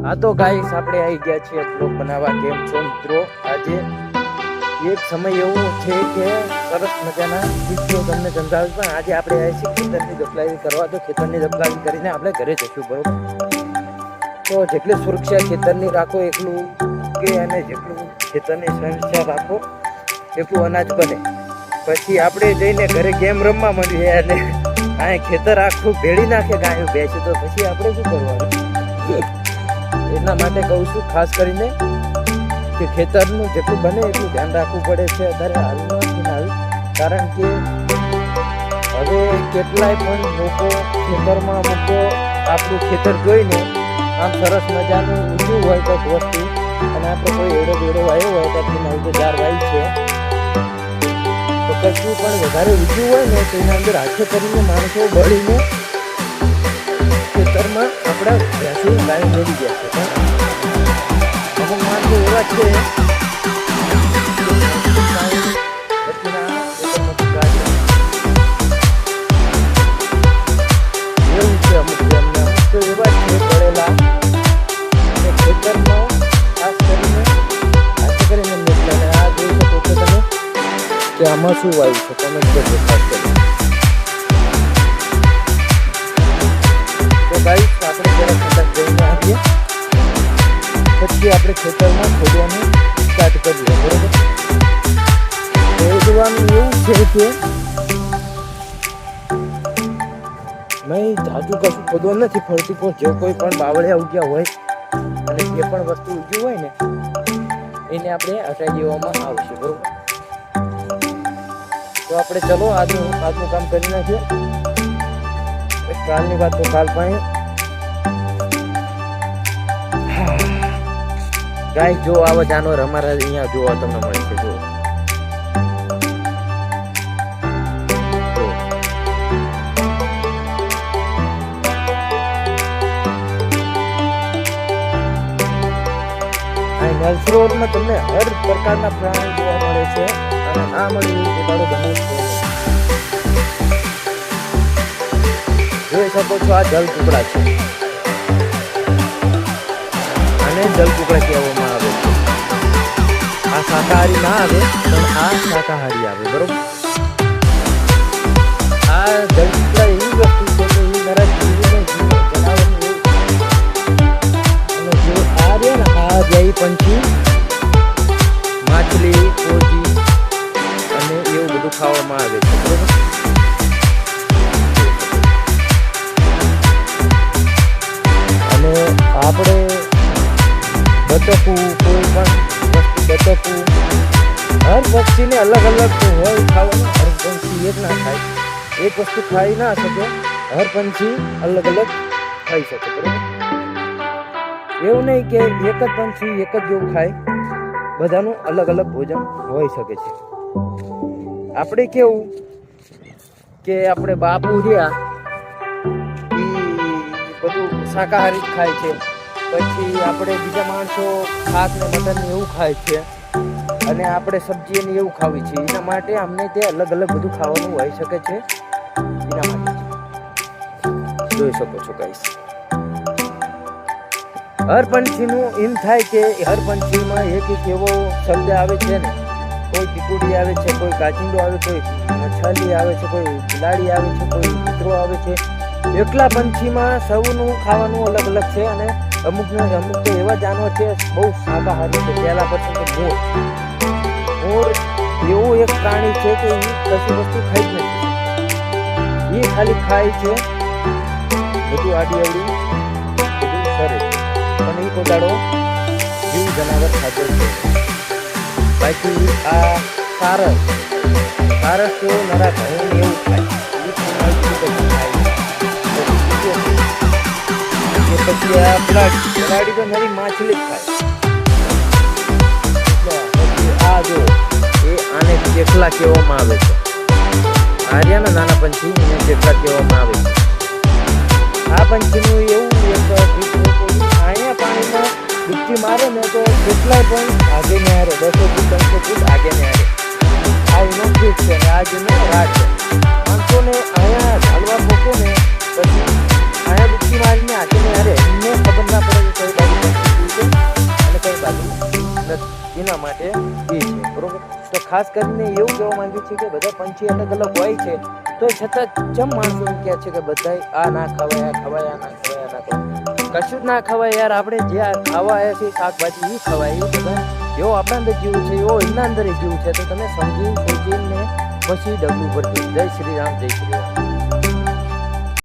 હા તો ગાઈસ આપણે આવી ગયા છીએ બ્લોગ બનાવવા. કેમ છો મિત્રો? આજે એક સમય એવો છે કે સરસ મજાના વિડીયો તમને સમજાવું, પણ આજે આપણે આવી છીએ ખેતરની દફલાવી કરવા. તો ખેતરની દફલાવી કરીને આપણે ઘરે જઈશું, બરોબર? તો જેટલી સુરક્ષા ખેતરની રાખો એટલું કે અને જેટલું ખેતરની સુરક્ષા રાખો એટલું અનાજ બને. પછી આપણે જઈને ઘરે ગેમ રમવા માંડીએ અને આ ખેતર આખું ભેળી નાખે ગાયું બેસે, તો પછી આપણે શું કરવાનું? એના માટે કહું છું ખાસ કરીને કે ખેતરનું જેટલું બને એટલું ધ્યાન રાખવું પડે છે અત્યારે હાલમાં ફિલહાલ. કારણ કે હવે કેટલાય પણ લોકો ખેતરમાં મૂકો આપણું ખેતર જોઈને આમ સરસ મજાનું ઊંચું હોય તો વસ્તુ, અને આપણે કોઈ એડો બેડો આવ્યો હોય તો ફિલહાલ તો 4 વાય છે, તો કશું પણ વધારે ઊંચું હોય ને તો એના અંદર હાથે કરીને માણસો બળીને ખેતરમાં આપણા ભેંસું ગાય મેળી ગયા છે. પણ અમુક માણસો એવા છે એવું છે, અમુક તો એવા છે પડેલા અને ખેતરમાં ખાસ કરીને હાથે કરીને મેળવીને આ જોઈ શકો છો તમે કે આમાં શું વાવ્યું છે, કમેન્ટ કરજો ખાસ કરીને. તો ગાઈસ આપણે જરા ઠંડક જઈને આવીએ, પછી આપણે ખેતરમાં ખોદવાનું સ્ટાર્ટ કરીએ, બરોબર? ખોદવાનું એવું છે કે મેં જાજુ કશું ખોદવાનું નથી ફરતું, પણ જે કોઈ પણ બાવળિયા ઉગ્યા હોય અને જે પણ વસ્તુ ઉગ્યું હોય ને એને આપણે હટાવી દેવામાં આવશે, બરોબર? તો આપણે ચલો આજનું કામ કરી નાખીએ. કાલની વાત તો કાલ પાસે. ગાય જો આવા જાનવર અમારા અહીંયા જોવા તમને મળે છે. જો નલસરોવરમાં તમને હર પ્રકારના પ્રાણી જોવા મળે છે, અને ના મળે એવું પોતાનો બને છે. જોઈ શકો છો આ જલ કુકડા છે, અને જલ કુકડા કહેવામાં આવે છે. આ શાકાહારી ના આવે પણ આ શાકાહારી આવે, બરોબર? આ જલ કુકડા એવી વસ્તુ છે કે એ મારા જીવને જણાવવાનું એવું. અને જો આ રે ને આ જય પંછી, માછલી, કોજી અને એવું બધું ખાવામાં આવે છે, બરોબર? આપણે બતકવું, કોઈ પણ વસ્તુ બતકવું, હર પક્ષીને અલગ અલગ હોય ખાવાનું. હર પંછી એક ના ખાય, એક વસ્તુ ખાઈ ના શકે. હર પંછી અલગ અલગ ખાઈ શકે, બરોબર? એવું નહીં કે એક જ પંછી એક જ જેવું ખાય, બધાનું અલગ અલગ ભોજન હોઈ શકે છે. આપણે કેવું કે આપણે બાપુ રહ્યા બધું શાકાહારી જ ખાય છે, પછી આપણે બીજા માણસો શાક ને મટન એવું ખાય છે, અને આપણે સબ્જી ને એવું ખાવી છે. એના માટે અમને તે અલગ અલગ બધું ખાવાનું હોઈ શકે છે. એના માટે જોઈ શકો છો ગાઈસ. હર પંછીનું એમ થાય કે હર પંછીમાં એક એવો શબ્દ આવે છે ને, કોઈ પીકુડી આવે છે, કોઈ કાચિંડો આવે, કોઈ મછલી આવે છે, કોઈ બિલાડી આવે છે, કોઈ કૂતરો આવે છે. એકલા પંછીમાં સૌનું ખાવાનું અલગ અલગ છે, અને અમુક તો એવા જાનવર છે બહુ શાકાહારી છે. પહેલા પછી તો મોર એવું એક પ્રાણી છે કે એ કશી વસ્તુ ખાઈ જ નથી. એ ખાલી ખાય છે બધું આડી અવડી બધું સરે, પણ એ પોતાનો જીવ જનાવર ખાતો છે. બાકી આ સારસ તો નરા ઘઉં એવું ખાય, પછી આ બિલાડી તો નરી માછલી જ ખાય. પછી આ જો એ આને ચેકલા કહેવામાં આવે છે. આર્યાના નાના પંછી એને ચેકલા કહેવામાં આવે છે. આ પંછીનું એવું એક અહીંયા પાણીમાં ડૂબકી મારે ને તો કેટલાય પણ આગે ને હારે 200 ફૂટ 300 ફૂટ આગે ને હારે. આ એનો ફીટ છે ને આ જેનો રાત છે. માણસોને અહીંયા ઝાલવા મૂકો ને પછી અહીંયા ડૂબકી મારીને આગે ને હારે એમને ખબર ના પડે કે કઈ બાજુ એના માટે એ છે, બરોબર. તો ખાસ કરીને એવું કહેવા માંગ્યું છે કે બધા પંછી અલગ અલગ હોય છે, તો છતાં જેમ માણસો એમ કહે છે કે બધા આ ના ખવાય, આ ખવાય, આ ના ખવાય, આ ના ખવાય. કશું જ ના ખવાય યાર. આપણે જે આ ખાવા આવ્યા છે શાકભાજી એ ખવાય. એ બધા એવો આપણા અંદર જીવ છે, એવો એમના અંદર જીવ છે. તો તમે સમજી સોચીને પછી ડગલું ભરજો. જય શ્રી રામ, જય શ્રી રામ.